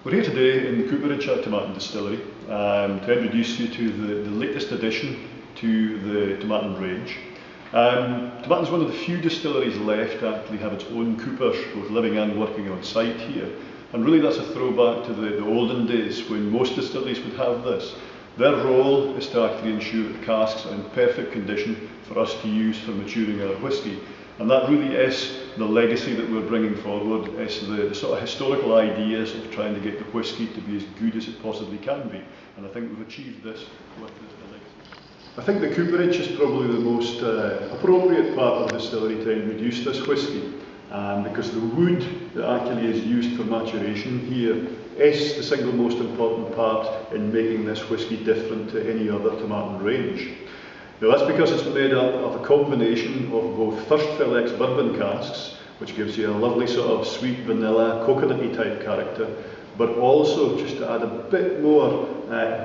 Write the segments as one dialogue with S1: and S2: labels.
S1: We're here today in Cooperage at Tomatin Distillery to introduce you to the latest addition to the Tomatin range. Tomatin is one of the few distilleries left to actually have its own coopers, both living and working on site here. And really that's a throwback to the olden days when most distilleries would have this. Their role is to actually ensure that the casks are in perfect condition for us to use for maturing our whisky. And that really is the legacy that we're bringing forward. It's the sort of historical ideas of trying to get the whisky to be as good as it possibly can be. And I think we've achieved this with the legacy. I think the cooperage is probably the most appropriate part of the distillery to introduce this whisky. Because the wood that actually is used for maturation here is the single most important part in making this whisky different to any other Tomatin range. Now that's because it's made up of a combination of both first fill ex-bourbon casks, which gives you a lovely sort of sweet vanilla, coconutty type character, but also just to add a bit more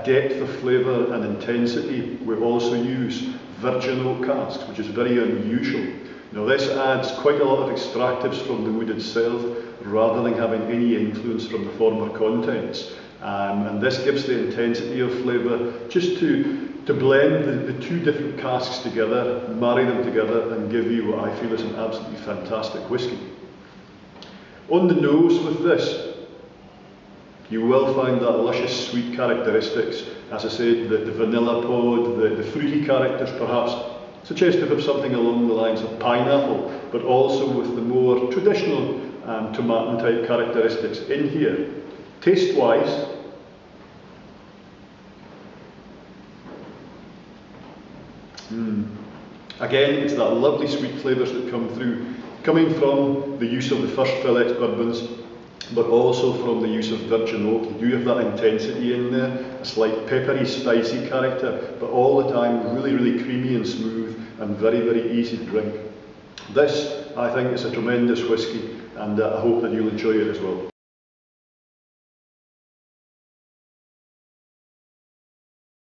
S1: depth of flavour and intensity, we also use virgin oak casks, which is very unusual. Now this adds quite a lot of extractives from the wood itself, rather than having any influence from the former contents. And this gives the intensity of flavour just to blend the two different casks together, marry them together and give you what I feel is an absolutely fantastic whisky. On the nose with this, you will find that luscious sweet characteristics. As I said, the vanilla pod, the fruity characters perhaps suggestive of something along the lines of pineapple, but also with the more traditional Tomatin type characteristics in here. Taste wise, again, it's that lovely sweet flavours that come through, coming from the use of the first fill ex-bourbons, but also from the use of virgin oak. You do have that intensity in there, a slight peppery, spicy character, but all the time really, really creamy and smooth and very, very easy to drink. This, I think, is a tremendous whisky, and I hope that you'll enjoy it as well.